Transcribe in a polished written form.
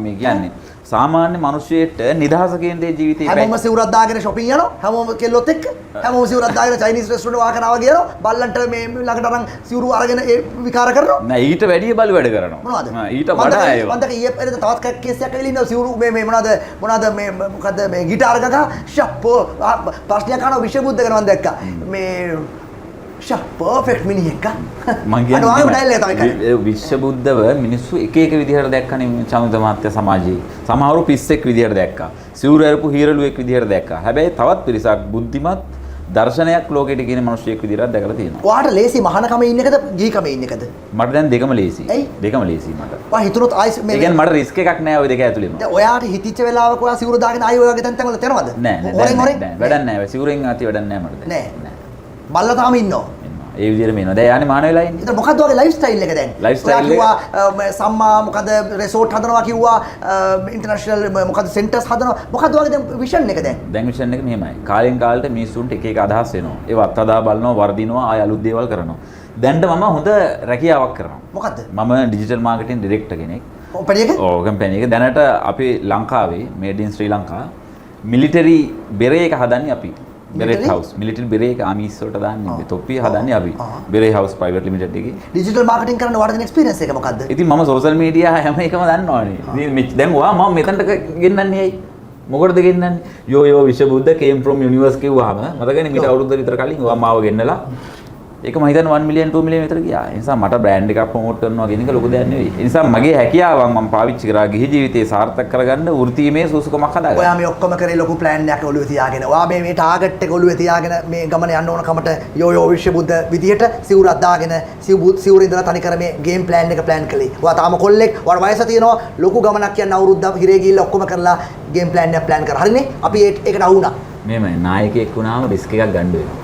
මේ කියන්නේ. සාමාන්‍ය මිනිස්සෙට නිදහස කියන දේ ජීවිතේ හැමෝම සිවුරක් දාගෙන shopping යනවා. හැමෝම කෙල්ලොත් එක්ක. හැමෝම සිවුරක් දාගෙන Chinese restaurant වාක කරනවා කියනවා. බල්ලන්ට මේ ළඟට අරන් සිවුරු අරගෙන ඒ විකාර කරනවා. නෑ ඊට වැඩිය බලු වැඩ කරනවා. මොනවද? ඊට වඩා ඒවා. මන්දක ඊයේ පෙරේද තවත් කේස් එකක් ඇවිල්ලා ඉන්නවා සිවුරු මේ මොනවද මේ මොකද්ද මේ ගිටාර ගගා ෂප්පෝ ප්‍රශ්නයක් අහනවා විශ්වබුද්ධ කරනවා මම දැක්කා. මේ පර්ෆෙක්ට් මිනිහෙක් මං කියන්නේ විශ්වබුද්ධව මිනිස්සු එක එක විදිහට දැක්කනේ චමිත මහත්තයා සමාජයේ. සමහරව පිස්සෙක් විදිහට දැක්කා. සිවුරු ඇරපු හීරළුවෙක් විදිහට දැක්කා. හැබැයි තවත් පිරිසක් බුද්ධිමත් දර්ශනයක් ලෝකෙට කියන මිනිස්සෙක් විදිහට දැකලා තියෙනවා. ඔයාට ලේසි මහානකමේ ඉන්න එකද ගිහිකමේ ඉන්න එකද? මට දැන් දෙකම ලේසි. දෙකම ලේසි මට. ඔයා හිතුනොත් ආයිස් මේ ඒ කියන්නේ මට රිස්ක් එකක් නෑ ওই දෙක ඇතුළේම. දැන් ඔයාට හිතිච්ච වෙලාවක ඔයා සිවුරු දාගෙන ආයි ඔය වගේ තැන් වල තැනවද? නෑ වැඩක් නෑ. සිවුරෙන් ආති වැඩක් නෑ මට දැන්. නෑ. බල්ලා තාම ඉන්නවා. ඒ විදිහටම එනවා. දැන් යන්නේ මාන වෙලා ඉන්නේ. ඒතර මොකද්ද ඔයාගේ ලයිෆ් ස්ටයිල් එක දැන්? ලයිෆ් ස්ටයිල් එක සම්මා මොකද රිසෝට් හදනවා කිව්වා ඉන්ටර්නැෂනල් මොකද සෙන්ටර්ස් හදනවා. මොකද්ද ඔයාගේ දැන් විෂන් එක දැන්? දැන් විෂන් එක මෙහෙමයි. කාලෙන් කාලට මිනිස්සුන්ට එක එක අදහස් එනවා. ඒව අත්හදා බලනවා, වර්ධිනවා, ආය අලුත් දේවල් කරනවා. දැන්ට මම හොඳ රැකියාවක් කරනවා. මොකද්ද? මම ඩිජිටල් මාකටිං ඩිරෙක්ටර් කෙනෙක්. කම්පැනි එක? ඔව් කම්පැනි එක. දැනට අපි ලංකාවේ මේඩ් ඉන් ශ්‍රී ලංකා මිලිටරි බෙරේ එක හදන්නේ අපි. බෙරේ හවුස් මිලිටරි බෙරේ එක ආමීස් වලට දාන්නේ. තොප්පිය හදන්නේ අපි. බෙරේ හවුස් ප්‍රයිවට් ලිමිටඩ් එකේ. ඩිජිටල් මාකටිං කරන්න වඩන එක්ස්පීරියන්ස් එක මොකද්ද? ඉතින් මම සෝෂල් මීඩියා හැම එකම දන්නවනේ. ඉතින් දැන් ඔයා මම මෙතනට ගෙන්නන්නේ ඇයි? මොකටද ගෙන්නන්නේ? යෝ විශ්වබුද්ධ came from universe කිව්වහම මතකනේ මීට අවුරුද්ද විතර කලින් ඔයා මාව ගෙන්නලා ඒක මම හිතන්නේ 1 මිලියන් 2 මිලියන් විතර ගියා. ඒ නිසා මට බ්‍රෑන්ඩ් එකක් ප්‍රොමෝට් කරනවා කියන එක ලොකු දෙයක් නෙවෙයි. ඒ නිසා මගේ හැකියාවන් මම පාවිච්චි කරා ගිහි ජීවිතේ සාර්ථක කරගන්න වෘත්තීමේ සුසුකමක් හදාගන්න. ඔයා මේ ඔක්කොම කරේ ලොකු ප්ලෑන් එකක් ඔළුවේ තියාගෙන. ඔයා මේ ටාගට් එක ඔළුවේ තියාගෙන මේ ගමන යන්න ඕන කමට යෝ විශ්වබුද්ධ විදියට සිවුරක් දාගෙන සිවුර ඉඳලා තනි කර මේ ගේම් ප්ලෑන් එක ප්ලෑන් කළේ. ඔයා තාම කොල්ලෙක්. ඔයාට වයස තියෙනවා. ලොකු ගමනක් යන අවුරුද්දක් හිරේ ගිහිල්ලා ඔක්කොම කරලා ගේම් ප්ලෑන් එක ප්ලෑන් කරා. හරිනේ? අපි ඒකට අහුණා. මේමයි නායකයෙක් වුණාම රිස්ක් එකක් ගන්න වෙනවා.